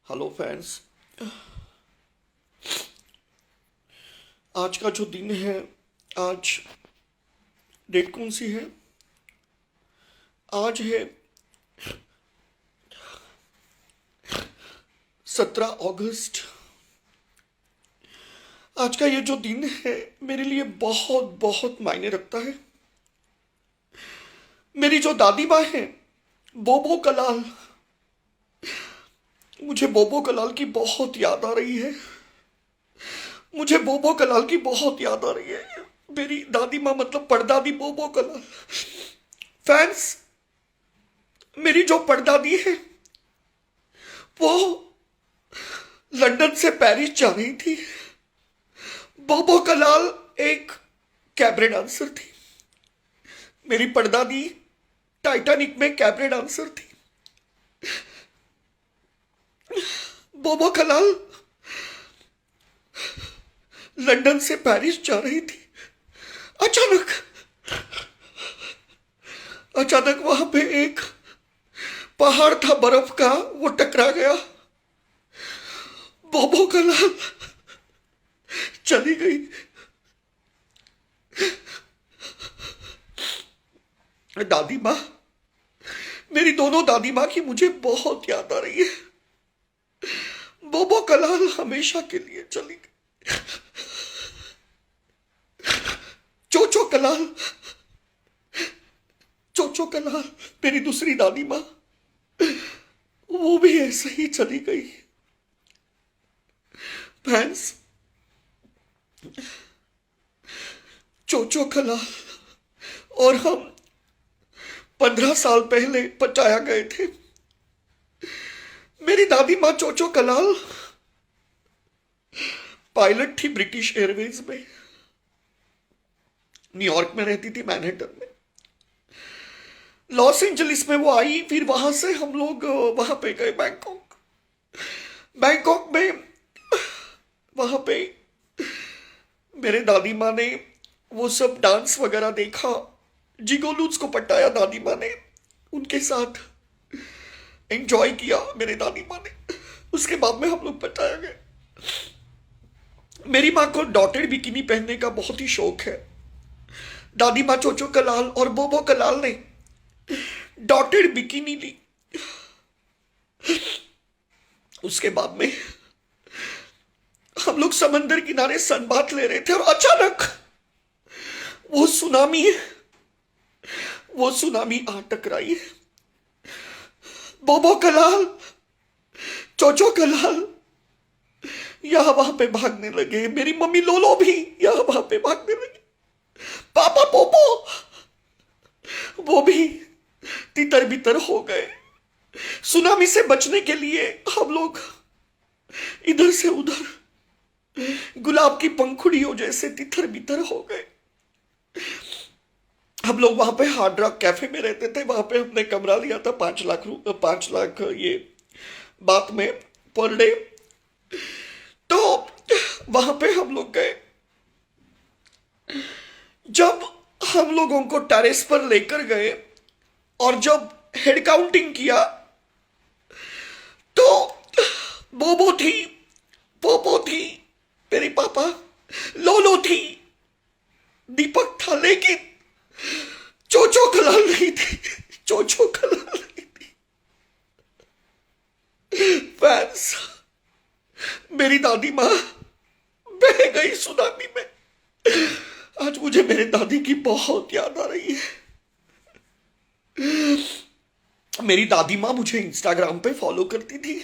Hello friends. आज का जो दिन है, आज डेट कौन सी है? आज है 17 अगस्त। आज का ये जो दिन है मेरे लिए बहुत बहुत मायने रखता है। मेरी जो दादी माँ है बोबो कलाल, मुझे बोबो कलाल की बहुत याद आ रही है। मुझे बोबो कलाल की बहुत याद आ रही है। मेरी दादी माँ मतलब परदादी बोबो कलाल। फैंस, मेरी जो परदादी है वो लंदन से पेरिस जा रही थी। बोबो कलाल एक कैबरे डांसर थी। मेरी परदादी टाइटैनिक में कैबरे डांसर थी। बोबो कलाल लंदन से पेरिस जा रही थी। अचानक अचानक वहां पे एक पहाड़ था बर्फ का, वो टकरा गया। बोबो कलाल चली गई। दादी माँ, मेरी दोनों दादी माँ की मुझे बहुत याद आ रही है। बोबो कलाल हमेशा के लिए चली गई। चोचो कलाल, चोचो कलाल मेरी दूसरी दादी माँ, वो भी ऐसे ही चली गई। फ्रेंड्स, चोचो कलाल और हम 15 साल पहले पटाया गए थे। मेरी दादी माँ चोचो कलाल पायलट थी ब्रिटिश एयरवेज में। न्यूयॉर्क में रहती थी, मैनहट्टन में। लॉस एंजलिस में वो आई, फिर वहां से हम लोग वहां पे गए बैंकॉक। बैंकॉक में वहां पे मेरे दादी माँ ने वो सब डांस वगैरह देखा। जिगोलूज को पटाया दादी माँ ने, उनके साथ एंजॉय किया मेरे दादी माँ ने। उसके बाद में हम लोग पटाया गए। मेरी माँ को डॉटेड बिकिनी पहनने का बहुत ही शौक है। दादी माँ चोचो कलाल और बोबो कलाल ने डॉटेड बिकिनी ली। उसके बाद में हम लोग समंदर किनारे सनबाथ ले रहे थे और अचानक वो सुनामी आ टकराई। बोबो कलाल, चोचो कलाल यहां वहां पे भागने लगे। मेरी मम्मी लोलो भी यहां वहां पे भागने लगी। पापा पोपो वो भी तितर बितर हो गए। सुनामी से बचने के लिए हम लोग इधर से उधर गुलाब की पंखुड़ियों जैसे तितर बितर हो गए। हम लोग वहां पे हार्ड रॉक कैफे में रहते थे। वहां पे हमने कमरा लिया था 5 लाख ये बात में पर डे। तो वहां पे हम लोग गए। जब हम लोगों को टेरेस पर लेकर गए और जब हेड काउंटिंग किया तो बोबो थी, पोपो थी, मेरे पापा, लोलो थी, दीपक था, लेकिन चोचो कलाल नहीं थी। चोचो कलाल नहीं थी। फैंस, मेरी दादी माँ बह गई सुनामी में। आज मुझे मेरे दादी की बहुत याद आ रही है। मेरी दादी माँ मुझे इंस्टाग्राम पे फॉलो करती थी।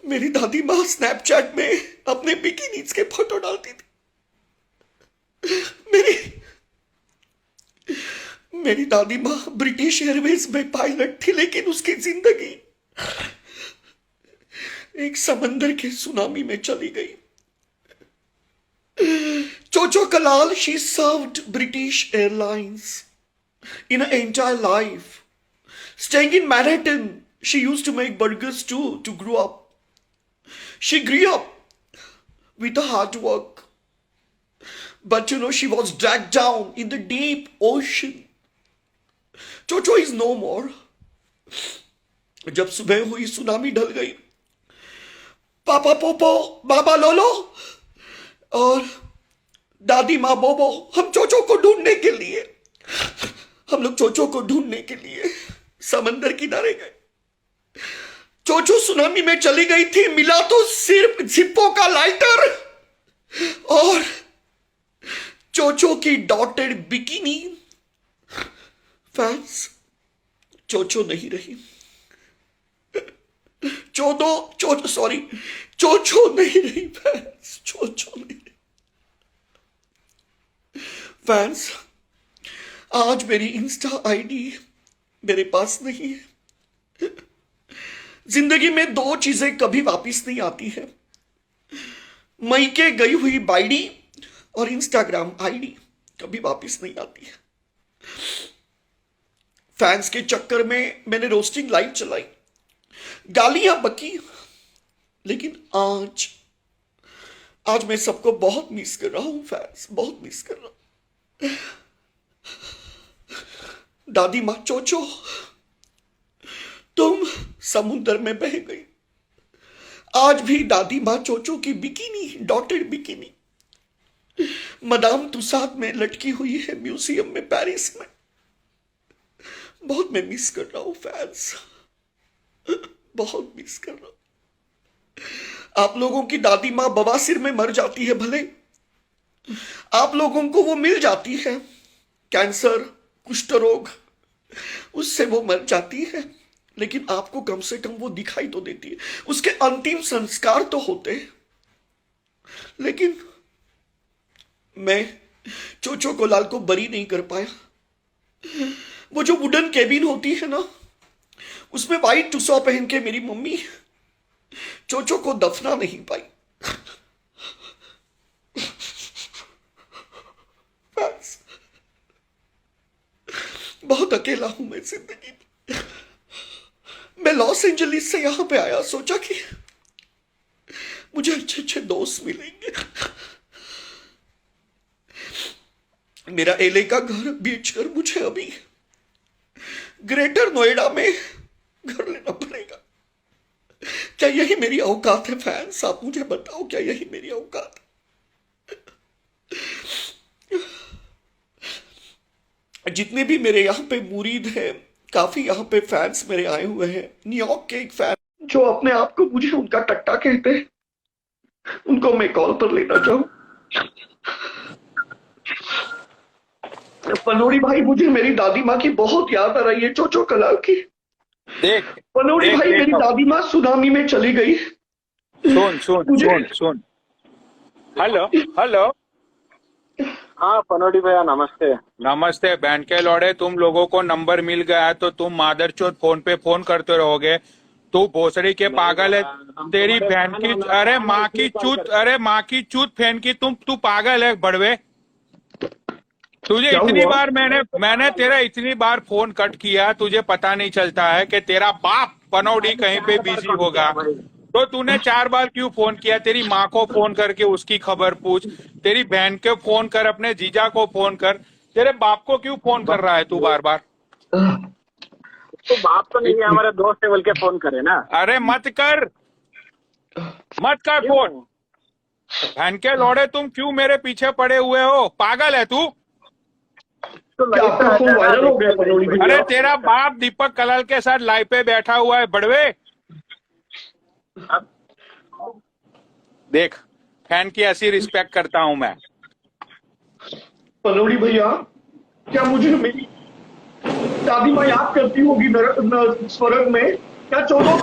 मेरी दादी माँ स्नैपचैट में अपने बिकिनीज के फोटो डालती थी। मेरी मेरी दादी माँ ब्रिटिश एयरवेज में पायलट थी, लेकिन उसकी जिंदगी एक समंदर के सुनामी में चली गई। Chocho Kalal, she served British Airlines in her entire life. Staying in Manhattan, she used to make burgers too to grow up. She grew up with a hard work. But she was dragged down in the deep ocean. Chocho is no more. जब सुबह हुई tsunami ढल गई, पापा Poopó, बाबा लोलो और दादी माँ बोबो, हम चोचो को ढूंढने के लिए, हम लोग चोचो को ढूंढने के लिए समंदर किनारे गए। चोचो सुनामी में चली गई थी, मिला तो सिर्फ जिप्पो का लाइटर और चोचो की डॉटेड बिकिनी। फैंस, चोचो नहीं रही। चोचो नहीं रही फैंस, चोचो नहीं रही। फैंस, आज मेरी इंस्टा आईडी मेरे पास नहीं है। जिंदगी में दो चीजें कभी वापस नहीं आती है, मईके गई हुई बाईडी और इंस्टाग्राम आईडी कभी वापस नहीं आती है। फैंस के चक्कर में मैंने रोस्टिंग लाइव चलाई, गालियां बकी, लेकिन आज मैं सबको बहुत मिस कर रहा हूं फैंस, बहुत मिस कर रहा हूं। दादी माँ चोचो, तुम समुद्र में बह गई। आज भी दादी माँ चोचो की bikini, dotted bikini, madam Tussaud में लटकी हुई है म्यूजियम में पेरिस में। बहुत मैं मिस कर रहा हूं फैंस, बहुत मिस कर रहा हूं। आप लोगों की दादी माँ बवासीर में मर जाती है, भले आप लोगों को वो मिल जाती है, कैंसर, कुष्ठ रोग, उससे वो मर जाती है, लेकिन आपको कम से कम वो दिखाई तो देती है, उसके अंतिम संस्कार तो होते हैं। लेकिन मैं चोचो कोलाल को बरी नहीं कर पाया। वो जो वुडन केबिन होती है ना, उसमें व्हाइट टुसा पहन के मेरी मम्मी चोचो को दफना नहीं पाई। बहुत अकेला हूं मैं जिंदगी में। मैं लॉस एंजलिस से यहां पे आया, सोचा कि मुझे अच्छे अच्छे दोस्त मिलेंगे। मेरा एले का घर बेचकर मुझे अभी ग्रेटर नोएडा में घर लेना पड़ेगा। क्या यही मेरी औकात है फैंस? आप मुझे बताओ, क्या यही मेरी औकात है? जितने भी मेरे यहाँ पे मुरीद हैं, काफी यहाँ पे फैंस मेरे आए हुए हैं। न्यूयॉर्क के एक फैन जो अपने आप को मुझे उनका टट्टा कहते हैं, उनको मैं कॉल पर लेना चाहूँ। पनोड़ी भाई, मुझे मेरी दादी माँ की बहुत याद आ रही है, चोचो कलाल की। देख पनोड़ी भाई, मेरी दादी माँ सुनामी में चली गई। सुन। Hello hello. हाँ पनोड़ी भैया, नमस्ते। नमस्ते। बैंड के लौड़े, तुम लोगों को नंबर मिल गया है तो तुम मादरचोद फोन पे फोन करते रहोगे। तू भोसड़ी के पागल है, तेरी बहन की, अरे माँ की चूत, अरे माँ की चूत फैन की, तू पागल है बड़वे। तुझे इतनी बार मैंने तेरा इतनी बार फोन कट किया, तुझे पता नहीं चलता है कि तेरा बाप पनौड़ी कहीं पे बिजी होगा। तो तूने 4 बार क्यों फोन किया? तेरी माँ को फोन करके उसकी खबर पूछ, तेरी बहन को फोन कर, अपने जीजा को फोन कर, तेरे बाप को क्यों फोन कर रहा है तू बार बार? तो बाप तो नहीं है, हमारे दोस्त है, बोल के फोन करे ना। अरे मत कर फोन। बहन के लौड़े, तुम क्यों मेरे पीछे पड़े हुए हो? पागल है तू? तो वायरल हो गया पनोड़ी भैया? अरे तेरा बाप दीपक कलाल के साथ लाइव पे बैठा हुआ है बड़वे। देख, फैन की ऐसी रिस्पेक्ट करता हूं मैं। पनोड़ी भैया, क्या मुझे मेरी दादी माँ याद करती होगी स्वर्ग में? क्या चोचो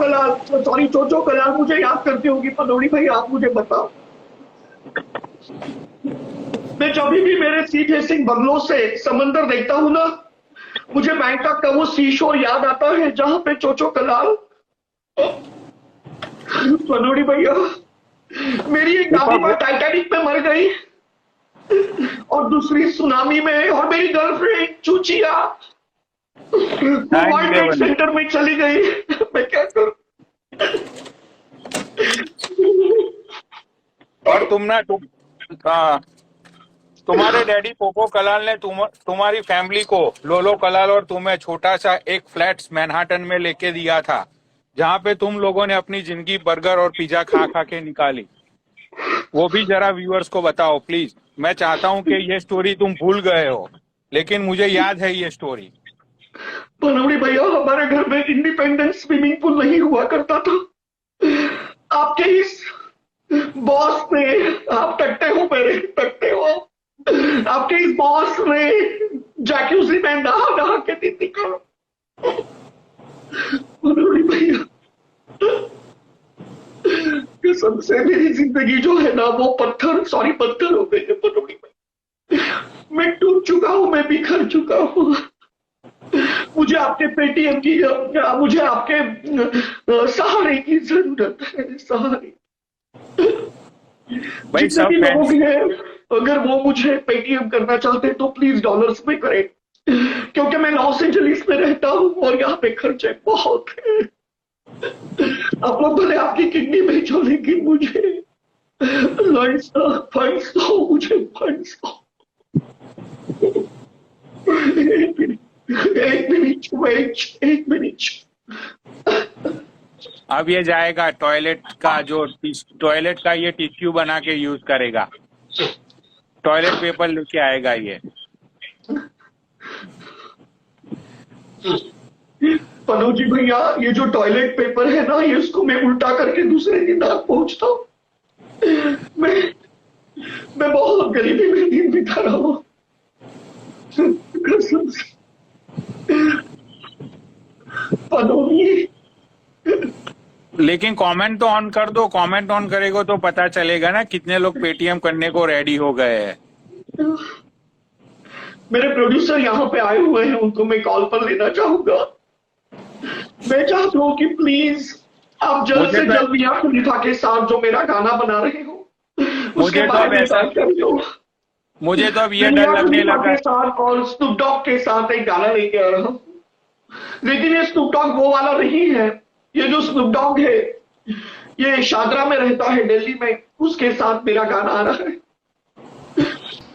कलाल मुझे याद करती होगी? पनोड़ी भैया, आप मुझे बताओ। मैं जब भी मेरे सी फेसिंग बंगलों से समंदर देखता हूं ना, मुझे बैंकॉक का वो सी शोर याद आता है जहां पे चोचो कलाल। पनोड़ी भैया, मेरी एक दादी माँ टाइटैनिक में मर गई और दूसरी सुनामी में, और मेरी गर्लफ्रेंड चूचिया वर्ल्ड ट्रेड सेंटर में चली गई। मैं क्या करूं? और तुम्हारे डैडी पोपो कलाल ने तुम्हारी फैमिली को, लोलो कलाल और तुम्हें छोटा सा एक फ्लैट मैनहाटन में लेके दिया था। जहाँ पे तुम लोगों ने अपनी जिंदगी बर्गर और पिज्जा खा खा के निकाली, वो भी जरा व्यूअर्स को बताओ प्लीज। मैं चाहता हूँ कि ये स्टोरी तुम भूल गए हो, लेकिन मुझे याद है ये स्टोरी। पनौड़ी भैया, हमारे घर में इंडिपेंडेंस स्विमिंग पूल नहीं हुआ करता था। आपके इस बॉस ने, आप टट्टे हो मेरे, टट्टे हो। आपके इस बॉस ने जैक्यूजी में नहा नहा के दिन निकाला। पनौड़ी भैया, कसम से मेरी जिंदगी जो है ना वो पत्थर हो गई है पनौड़ी भैया। मैं टूट चुका हूं, मैं बिखर चुका हूं। मुझे आपके पेटीएम की, मुझे आपके सहारे की जरूरत है, सहारे। भाई जितने सब भी लोग फैंस, हैं, अगर वो मुझे पेटीएम करना चाहते हैं तो प्लीज डॉलर्स में करें, क्योंकि मैं लॉस एंजलिस में रहता हूं और यहाँ पे खर्चे बहुत है। आप लोग भले आपकी किडनी बेचो, लेकिन मुझे फंड्स दो, मुझे फंड्स दो। एक मिनट। अब ये जाएगा टॉयलेट का ये टिश्यू बना के यूज करेगा, टॉयलेट पेपर लेके आएगा ये। पनोजी भैया, ये जो टॉयलेट पेपर है ना, ये इसको मैं उल्टा करके दूसरे दिन तक पहुंचता हूँ। मैं बहुत गरीबी में दिन बिता रहा हूँ। पनोजी, लेकिन कमेंट तो ऑन कर दो, कमेंट ऑन करेगो तो पता चलेगा ना कितने लोग पेटीएम करने को रेडी हो गए हैं। मेरे प्रोड्यूसर यहाँ पे आए हुए हैं, उनको मैं कॉल पर लेना चाहूंगा। मैं चाहता हूँ कि प्लीज आप जल्द से जल्द मियां खलीफा के साथ जो मेरा गाना बना रहे हो उसके बारे में बात कर लो। मुझे तो अब ये डर लगने लगा के साथ और स्नूप डॉग के साथ एक गाना लेके आ रहा हूँ, लेकिन ये स्नूप डॉग वो वाला नहीं है। ये जो स्नूप डॉग है ये शादरा में रहता है, दिल्ली में, उसके साथ मेरा गाना आ रहा है।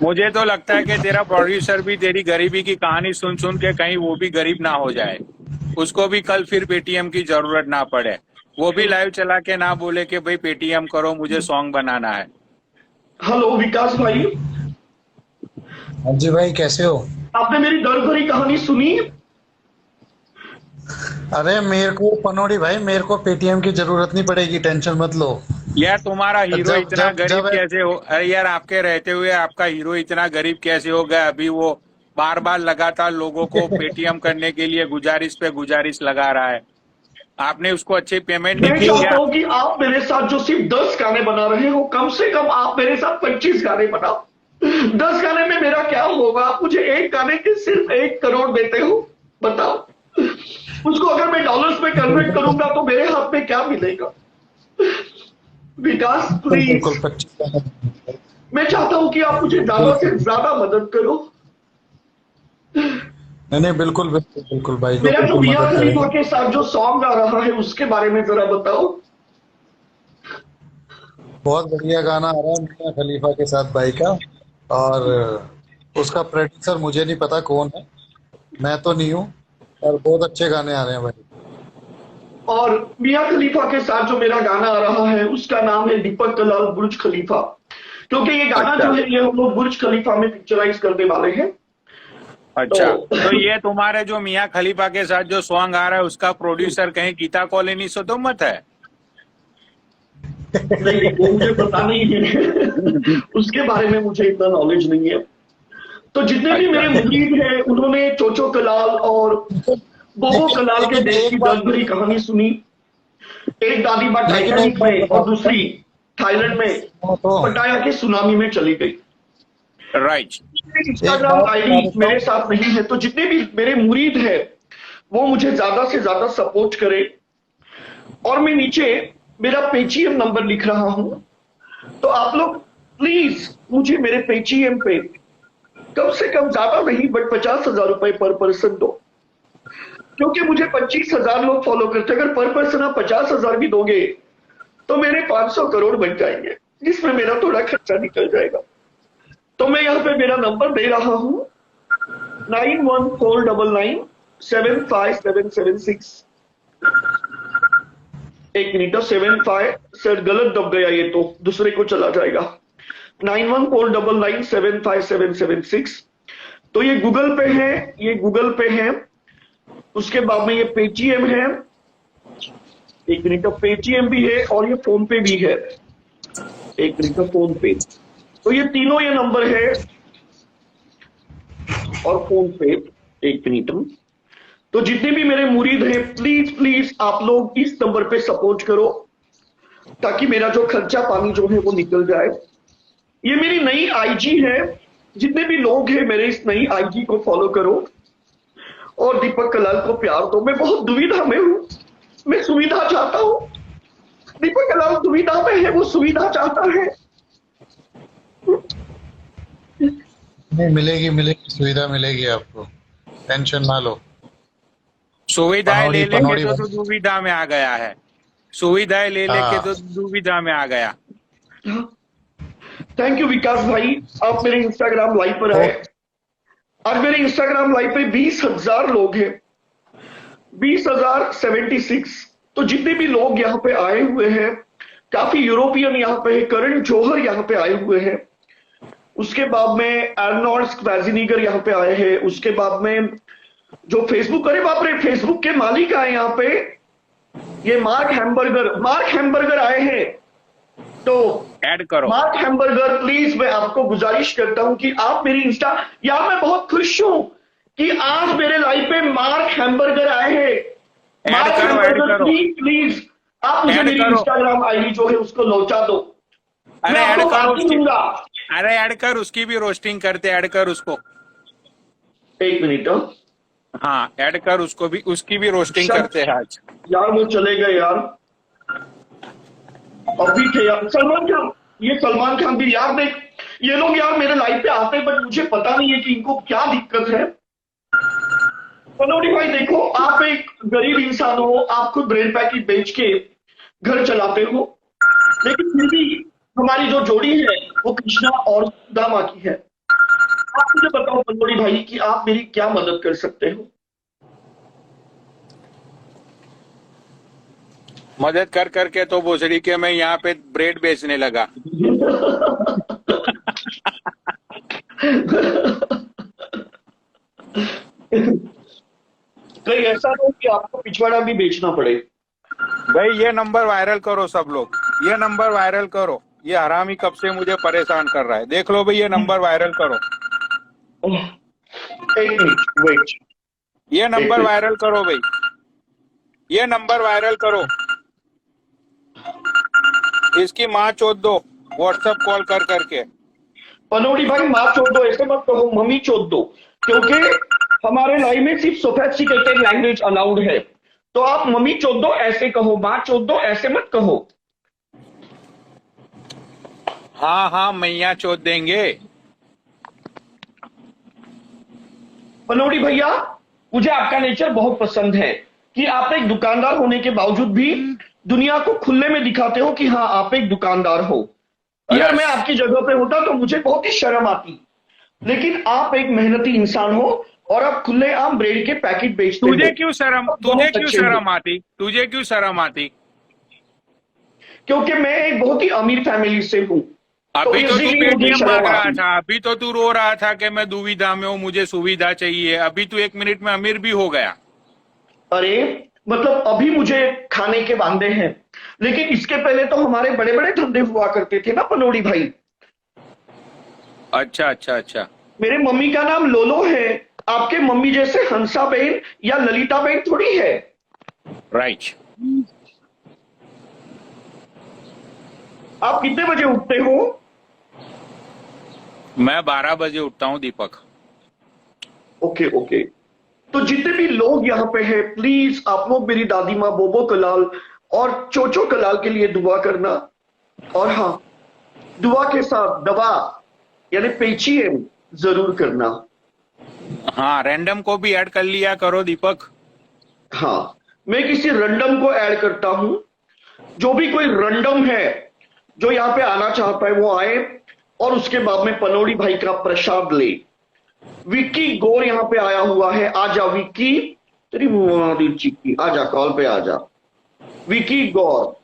मुझे तो लगता है कि तेरा प्रोड्यूसर भी तेरी गरीबी की कहानी सुन सुन के कहीं वो भी गरीब ना हो जाए, उसको भी कल फिर पेटीएम की जरूरत ना पड़े, वो भी लाइव चला के ना बोले कि भाई पेटीएम करो, मुझे सॉन्ग बनाना है। हेलो विकास भाई। हाँ जी भाई, कैसे हो? आपने मेरी दर्द भरी कहानी सुनी? अरे मेरे को पनौड़ी भाई, मेरे को पेटीएम की जरूरत नहीं पड़ेगी, टेंशन मत लो। यार तुम्हारा हीरो इतना गरीब जब कैसे हो? अरे यार आपके रहते हुए आपका हीरो इतना गरीब कैसे हो गया? अभी वो बार बार लगातार लोगों को पेटीएम करने के लिए गुजारिश पे गुजारिश लगा रहा है, आपने उसको अच्छी पेमेंट नहीं मैं की चाहता क्या? हूँ कि आप मेरे साथ जो सिर्फ 10 गाने बना रहे हो, कम से कम आप मेरे साथ 25 गाने बनाओ। 10 गाने में मेरा क्या होगा? आप मुझे एक गाने के सिर्फ 1 करोड़ देते हो, बताओ। उसको अगर मैं डॉलर्स में कन्वर्ट करूंगा तो मेरे हाथ में क्या मिलेगा? विकास प्लीज, बिल्कुल 25। मैं चाहता हूं कि आप मुझे ज्यादा से ज्यादा मदद करो। नहीं, बिल्कुल बिल्कुल बिल्कुल भाई को मेरा जो बिल्कुल मियां मदद खलीफा करेंगे। के साथ जो सॉन्ग आ रहा है उसके बारे में जरा बताओ। बहुत बढ़िया गाना आ रहा है मियां खलीफा के साथ भाई का, और उसका प्रोड्यूसर मुझे नहीं पता कौन है, मैं तो नहीं हूँ, और बहुत अच्छे गाने आ रहे हैं भाई। और मियां खलीफा के साथ जो मेरा गाना आ रहा है उसका नाम है दीपक कलाल बुर्ज खलीफा, क्योंकि ये गाना जो है ये हम लोग बुर्ज खलीफा में पिक्चराइज करने वाले हैं। अच्छा, तो ये तुम्हारे जो मियां खलीफा के साथ जो सॉन्ग आ रहा है उसका प्रोड्यूसर कहीं गीता कॉलोनी से तो मत है? नहीं, वो मुझे पता नहीं है। उसके बारे में मुझे इतना नॉलेज नहीं है। तो जितने भी मेरे मुरीद हैं उन्होंने चोचो कलाल और बोबो कलाल के देश की दर्द भरी कहानी सुनी। एक दादी माँ टाइटैनिक में और दूसरी थाईलैंड में पटाया के सुनामी में चली गई। राइट। इंस्टाग्राम आईडी मेरे साथ नहीं है, तो जितने भी मेरे मुरीद हैं वो मुझे ज्यादा से ज्यादा सपोर्ट करें। और मैं नीचे मेरा पेटीएम नंबर लिख रहा हूं, तो आप लोग प्लीज मुझे मेरे पेटीएम पे कम से कम ज्यादा नहीं बट 50,000 रुपए पर पर्सन दो, क्योंकि मुझे 25,000 लोग फॉलो करते हैं। अगर पर पर्सन आप 50,000 भी दोगे तो मेरे 500 करोड़ बन जाएंगे, जिसमें मेरा थोड़ा खर्चा निकल जाएगा। तो मैं यहाँ पे मेरा नंबर दे रहा हूं 9149975776। एक मिनट, 75 सर गलत दब गया, ये तो दूसरे को चला जाएगा। 9149975776। तो ये गूगल पे है, ये गूगल पे है। उसके बाद में ये पेटीएम है, एक मिनट, पेटीएम भी है और ये फोन पे भी है, एक मिनट, फोन पे। तो ये तीनों ये नंबर है और फोन पे, एक मिनट। तो जितने भी मेरे मुरीद हैं, प्लीज प्लीज आप लोग इस नंबर पे सपोर्ट करो ताकि मेरा जो खर्चा पानी जो है वो निकल जाए। ये मेरी नई आईजी है, जितने भी लोग हैं मेरे इस नई आईजी को फॉलो करो और दीपक कलाल को प्यार दो। मैं बहुत दुविधा में हूं, मैं सुविधा चाहता हूं, दीपक कलाल दुविधा में है, वो सुविधा चाहता है। नहीं, मिलेगी मिलेगी, सुविधा मिलेगी आपको, टेंशन ना लो। सुविधाएं ले लेके पनौड़ी तो दुविधा में आ गया है, सुविधाएं ले लेके तो दुविधा में आ गया। थैंक यू विकास भाई, आप मेरे इंस्टाग्राम लाइव पर आए। आज मेरे इंस्टाग्राम लाइव पे 20,000 लोग हैं, 20,076। तो जितने भी लोग यहाँ पे आए हुए हैं, काफी यूरोपियन यहाँ पे है, करण जौहर यहाँ पे आए हुए हैं, उसके बाद में अर्नॉल्ड स्क्वाजिनिगर यहाँ पे आए हैं, उसके बाद में जो फेसबुक, अरे बाप रे, फेसबुक के मालिक आए यहाँ पे, ये मार्क हैम्बर्गर आए हैं। तो ऐड करो मार्क हैम्बर्गर, प्लीज मैं आपको गुजारिश करता हूं कि आप मेरी इंस्टा, यार मैं बहुत खुश हूं कि आज मेरे लाइव पे मार्क हैम्बर्गर आए हैं। मार्क हैम्बर्गर प्लीज प्लीज आप मुझे मेरी इंस्टाग्राम आईडी जो है उसको लौटा दो। अरे मैं ऐड आपको करो बाकी दूंगा। अरे ऐड कर, उसकी भी रोस्टिंग करते, ऐड कर उसको। एक मिनट, हाँ ऐड कर उसको भी, उसकी भी रोस्टिंग करते हैं आज। यार वो चले गए यार, अभी थे यार सलमान खान, ये सलमान खान भी यार देख, ये लोग यार मेरे लाइव पे आते हैं बट मुझे पता नहीं है कि इनको क्या दिक्कत है। पनौड़ी भाई देखो, आप एक गरीब इंसान हो, आप खुद ब्रेड पैकेट बेच के घर चलाते हो, लेकिन फिर भी हमारी जो जोड़ी है वो कृष्णा और दामा की है। आप मुझे बताओ पनौड़ी भाई कि आप मेरी क्या मदद कर सकते हो। मदद कर करके तो भोसड़ी के मैं यहाँ पे ब्रेड बेचने लगा। कहीं ऐसा हो कि आपको पिछवाड़ा भी बेचना पड़े। भाई ये नंबर वायरल करो सब लोग, ये नंबर वायरल करो, ये हरामी कब से मुझे परेशान कर रहा है, देख लो भाई ये नंबर वायरल करो। एक मिनट वेट, ये नंबर वायरल करो भाई, ये नंबर वायरल करो, इसकी माँ चोद दो व्हाट्सएप कॉल कर करके। पनौड़ी भाई माँ चोद दो ऐसे मत कहो, मम्मी चोद दो, क्योंकि हमारे लाइव में सिर्फ सोफिस्टिकेटेड लैंग्वेज अलाउड है। तो आप मम्मी चोद दो ऐसे कहो, माँ चोद दो ऐसे मत कहो। हाँ हाँ मैया चोद देंगे। पनौड़ी भैया मुझे आपका नेचर बहुत पसंद है कि आप एक दुकानदार होने के बावजूद भी दुनिया को खुले में दिखाते हो कि हाँ आप एक दुकानदार हो। अगर मैं आपकी जगह पे होता तो मुझे बहुत ही शर्म आती, लेकिन आप एक मेहनती इंसान हो और आप खुले आम ब्रेड के पैकेट बेचते हो। तुझे क्यों शर्म आती, तुझे क्यों शर्म आती? क्योंकि मैं एक बहुत ही अमीर फैमिली से हूँ। अभी तो तू इसीलिए मुझे पेटीएम शर्म मांग रहा आती। था, अभी तो तू रो रहा था कि मैं दुविधा में हूँ, मुझे सुविधा चाहिए, अभी तू 1 मिनट में अमीर भी हो गया। अरे मतलब अभी मुझे खाने के वांदे हैं, लेकिन इसके पहले तो हमारे बड़े बड़े धंधे हुआ करते थे ना पनौड़ी भाई। अच्छा अच्छा अच्छा। मेरे मम्मी का नाम लोलो है, आपके मम्मी जैसे हंसा बहन या ललिता बहन थोड़ी है। राइट। आप कितने बजे उठते हो? मैं 12 बजे उठता हूँ दीपक। Okay okay. तो जितने भी लोग यहाँ पे हैं, प्लीज आप लोग मेरी दादी माँ बोबो कलाल और चोचो कलाल के लिए दुआ करना। और हाँ, दुआ के साथ दवा यानी पेटीएम जरूर करना। हाँ रैंडम को भी ऐड कर लिया करो दीपक। हाँ, मैं किसी रैंडम को ऐड करता हूं, जो भी कोई रैंडम है जो यहाँ पे आना चाहता है वो आए और उसके बाद में पनौड़ी भाई का प्रसाद ले। विक्की गौर यहाँ पे आया हुआ है, आजा विक्की, तेरी चिक्की आजा, कॉल पे आजा। विकी गौर,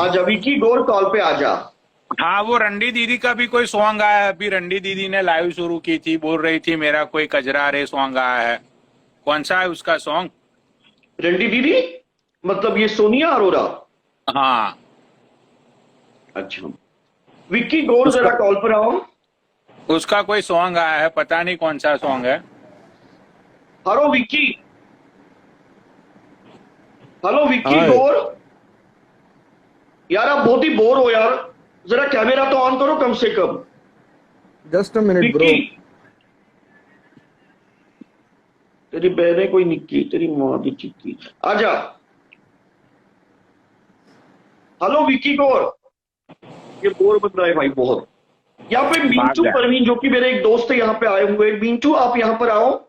आजा विकी गौर, कॉल पे आजा। हाँ, वो रंडी दीदी का भी कोई सॉन्ग आया है। अभी रंडी दीदी ने लाइव शुरू की थी, बोल रही थी मेरा कोई कजरा रे सॉन्ग आया है। कौन सा है उसका सॉन्ग? रंडी दीदी मतलब ये सोनिया अरोरा? हाँ, अच्छा, विक्की गौर जरा कॉल पर आओ। उसका कोई सॉन्ग आया है, पता नहीं कौन सा सॉन्ग है। हेलो विक्की, हेलो विक्की हाय। गौर। यार आप बहुत ही बोर हो यार, जरा कैमरा तो ऑन करो कम से कम। Just a minute bro. Vicky, तेरी बहन है कोई निक्की, तेरी माँ की चिक्की, आजा। हेलो विक्की गौर, ये बोर बन रहा है भाई बहुत। यहाँ पे मिंटू भाग जा। परवीन जो कि मेरे एक दोस्त है यहाँ पे आए हुए। मिंटू आप यहाँ पर आओ।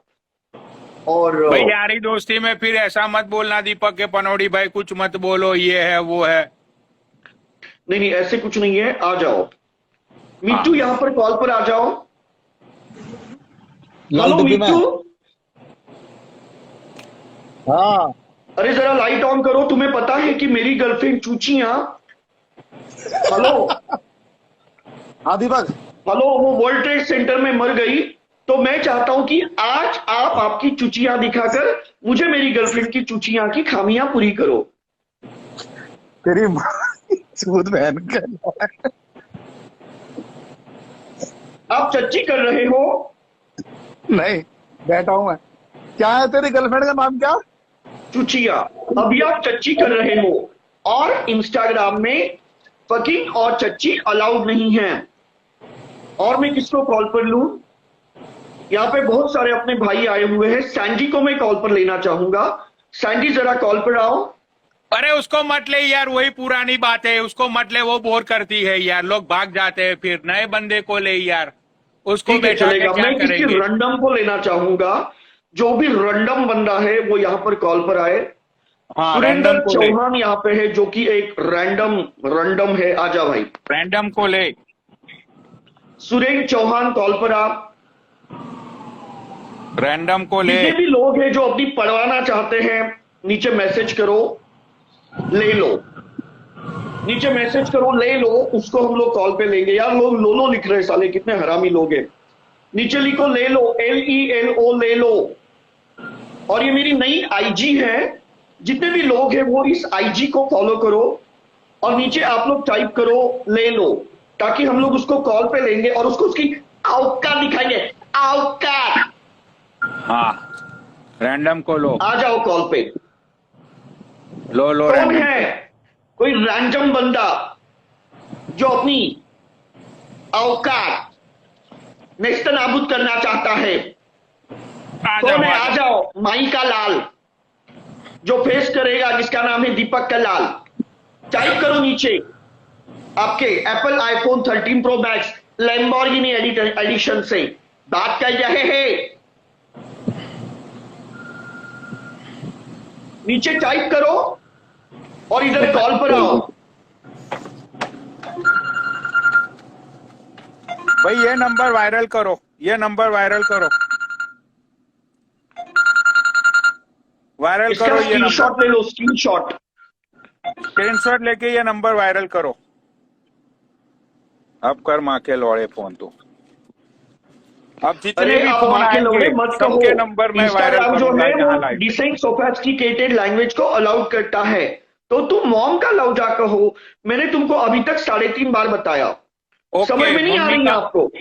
और भाई यारी दोस्ती में फिर ऐसा मत बोलना दीपक के पनौड़ी भाई, कुछ मत बोलो ये है वो है। नहीं नहीं ऐसे कुछ नहीं है, आ जाओ मिंटू, हाँ। यहाँ पर कॉल पर आ जाओ। लाल हेलो डिब्बी में। मिंटू, हाँ अरे जरा लाइट ऑन करो। तुम्हें पता है कि मेरी गर्लफ्रेंड चूचियां, हेलो हाँ दीपक। हेलो, वो वर्ल्ड ट्रेड सेंटर में मर गई। तो मैं चाहता हूं कि आज आप आपकी चुचियां दिखाकर मुझे मेरी गर्लफ्रेंड की चुचियां की खामियां पूरी करो। तेरी माँ चूत बहन का। आप चच्ची कर रहे हो? नहीं, बैठा हूं मैं। क्या है तेरी गर्लफ्रेंड का नाम क्या? चुचिया। अभी आप चच्ची कर रहे हो और इंस्टाग्राम में फकिंग और चच्ची अलाउड नहीं है। और मैं किसको कॉल पर लूं? यहाँ पे बहुत सारे अपने भाई आए हुए हैं। सैंडी को मैं कॉल पर लेना चाहूंगा। सैंडी जरा कॉल पर आओ। अरे उसको मत ले यार, वही पुरानी बात है, उसको मत ले, वो बोर करती है यार, लोग भाग जाते हैं। फिर नए बंदे को ले यार, उसको ठीक है बैठा के चलेगा। क्या मैं किसी करेंगे। रैंडम को लेना चाहूंगा। जो भी रैंडम बंदा है वो यहाँ पर कॉल पर आए। हाँ, सुरेंद्र रैंडम को ले, चौहान यहाँ पे है जो कि एक रैंडम है। आजा भाई, रैंडम को ले। सुरेंद्र चौहान कॉल पर आप। रैंडम को ले। जितने भी लोग हैं जो अपनी पढ़वाना चाहते हैं नीचे मैसेज करो, ले लो। नीचे मैसेज करो, ले लो। उसको हम लोग कॉल पे लेंगे। यार लोग लोलो लिख रहे हैं, साले कितने हरामी लोग हैं। नीचे लिखो ले लो, LELO, ले लो। और ये मेरी नई IG है। जितने भी लोग हैं वो इस IG को फॉलो करो और नीचे आप लोग टाइप करो ले लो, ताकि हम लोग उसको कॉल पे लेंगे और उसको उसकी औकात दिखाएंगे। औकात। हाँ, रैंडम को लो। आ जाओ कॉल पे। लो लो कौन रैंडम है कोई रैंडम बंदा जो अपनी औकात नेस्त नाबूद करना चाहता है? आ कौन है? जाओ। आ जाओ। माई का लाल जो फेस करेगा, जिसका नाम है दीपक का लाल। टाइप करो नीचे। आपके Apple iPhone 13 pro max Lamborghini edition से बात कर रहे हैं। नीचे टाइप करो और इधर कॉल पर आओ। भाई ये नंबर वायरल करो, ये नंबर वायरल करो, वायरल इसका करो ये स्क्रीनशॉट नंबर, ले लो, स्क्रीनशॉट। स्क्रीनशॉट लेके ये नंबर वायरल करो। अब कर माँ के लौड़े फोन तो। अब जितने अरे भी आप फोन माँ के लौड़े आएंगे मत कहो। सबके नंबर में वायरल इंस्टाग्राम जो करूंगा है यहाँ वो लाइव। डिसेंट सोफिस्टिकेटेड लैंग्वेज को अलाउड करता है, तो तुम मॉम का लौजा कहो। मैंने तुमको अभी तक 3.5 बार बताया। समझ में नहीं आ रही है आपको?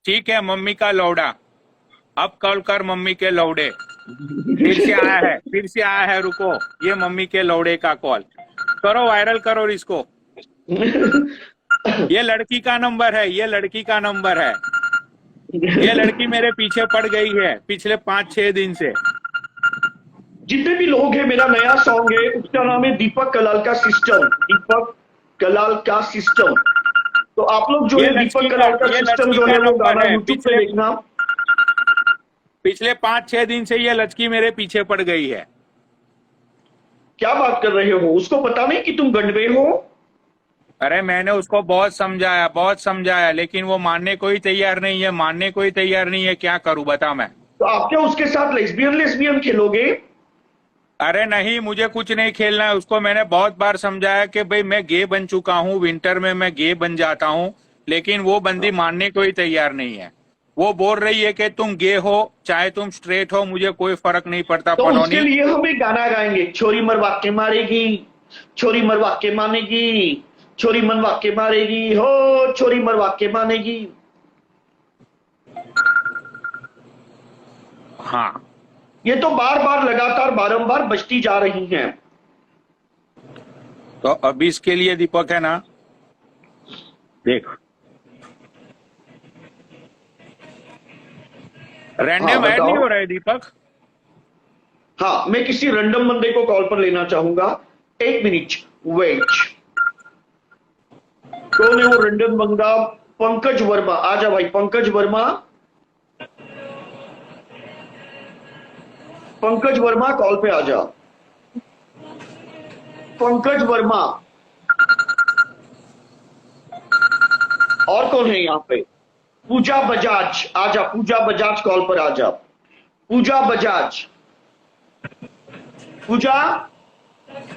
ठीक है, मम्मी का लौड़ा। अब कॉल कर मम्मी के लौड़े। फिर से आया है, फिर से आया है, रुको। ये मम्मी के लौड़े का कॉल करो, वायरल करो इसको। ये लड़की का नंबर है, ये लड़की का नंबर है। ये लड़की मेरे पीछे पड़ गई है पिछले 5-6 दिन से। जितने भी लोग हैं, मेरा नया सॉन्ग है, उसका नाम है दीपक कलाल का सिस्टम। दीपक कलाल का सिस्टम। तो आप लोग जो ये है लड़की दीपक का- कलाल का ये सिस्टम लड़की जो का है वो नंबर गाना है। यूट्यूब पे देखना। पिछले 5-6 दिन से ये लड़की मेरे पीछे पड़ गई है। क्या बात कर रहे हो? उसको पता नहीं कि तुम गंडवे हो? अरे मैंने उसको बहुत समझाया, लेकिन वो मानने को ही तैयार नहीं है, मानने को ही तैयार नहीं है। क्या करूं बता मैं? तो आप क्या उसके साथ लेस्बियन खेलोगे? अरे नहीं, मुझे कुछ नहीं खेलना है। उसको मैंने बहुत बार समझाया कि भाई मैं गे बन चुका हूँ, विंटर में मैं गे बन जाता हूँ, लेकिन वो बंदी मानने को ही तैयार नहीं है। वो बोल रही है कि तुम गे हो चाहे तुम स्ट्रेट हो, मुझे कोई फर्क नहीं पड़ता तो उसके पनौनी। लिए हम एक गाना गाएंगे, छोरी मरवा के मारेगी, छोरी मरवा के मानेगी, छोरी मनवा के मारेगी, हो छोरी मरवा के मानेगी। हाँ, ये तो बार बार लगातार बारंबार बजती जा रही हैं। तो अभी इसके लिए दीपक है ना, देख रैंडम ऐड बताओ। नहीं हो रहा है दीपक। हाँ, मैं किसी रैंडम बंदे को कॉल पर लेना चाहूंगा। एक मिनट वेट। कौन है वो रैंडम बंदा? पंकज वर्मा, आजा भाई पंकज वर्मा। पंकज वर्मा कॉल पे आजा। पंकज वर्मा। और कौन है यहाँ पे? पूजा बजाज, आजा पूजा बजाज कॉल पर आजा। पूजा बजाज। पूजा,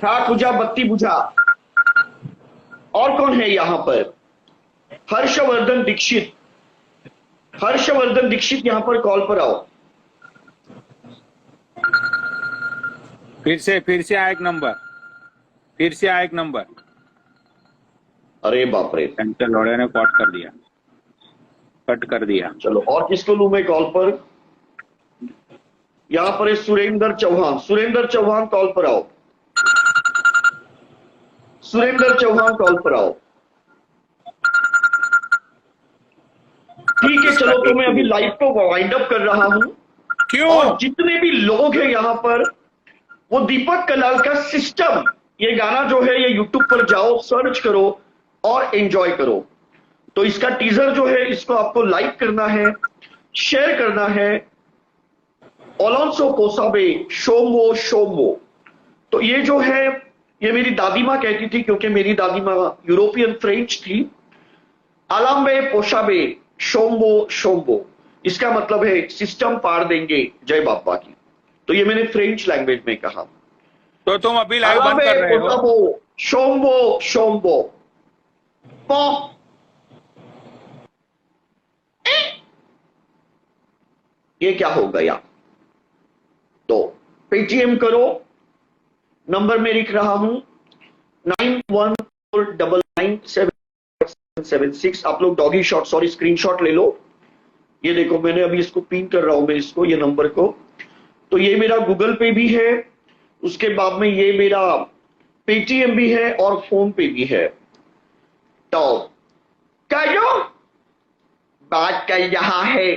हाँ पूजा बत्ती बुझा। और कौन है यहाँ पर? हर्षवर्धन दीक्षित। हर्षवर्धन दीक्षित यहाँ पर कॉल पर आओ। फिर से आया एक नंबर, फिर से आया एक नंबर। अरे बाप रे, सेंट्रल लौड़े ने कट कर दिया, कट कर दिया। चलो और किसको लूं मैं कॉल पर? यहां पर है सुरेंद्र चौहान। सुरेंद्र चौहान कॉल पर आओ। सुरेंद्र चौहान कॉल पर आओ। ठीक है चलो, तो मैं अभी लाइव को वाइंड अप कर रहा हूं। क्यों? और जितने भी लोग हैं यहां पर, वो दीपक कलाल का सिस्टम, ये गाना जो है ये यूट्यूब पर जाओ, सर्च करो और एंजॉय करो। तो इसका टीजर जो है इसको आपको लाइक करना है, शेयर करना है। ओलोंसो कोसाबे शोमो शोमो। तो ये जो है ये मेरी दादी माँ कहती थी, क्योंकि मेरी दादी माँ यूरोपियन फ्रेंच थी। अलाम्बे पोशाबे शोम्बो शोम्बो, इसका मतलब है सिस्टम पार देंगे जय बाबा की। तो ये मैंने फ्रेंच लैंग्वेज में कहा। तो तुम अभी लाइव बंद अलाम्बे कर रहे हो? पोशाबो शोम्बो शोम्बो पो। ये क्या हो गया? तो पेटीएम करो, नंबर में लिख रहा हूं 91499776। आप लोग डॉगी शॉट, सॉरी स्क्रीनशॉट ले लो। ये देखो मैंने अभी इसको पिन कर रहा हूं मैं इसको, ये नंबर को। तो ये मेरा गूगल पे भी है, उसके बाद में ये मेरा पेटीएम भी है और फोन पे भी है। तो करो, बात कर रहा है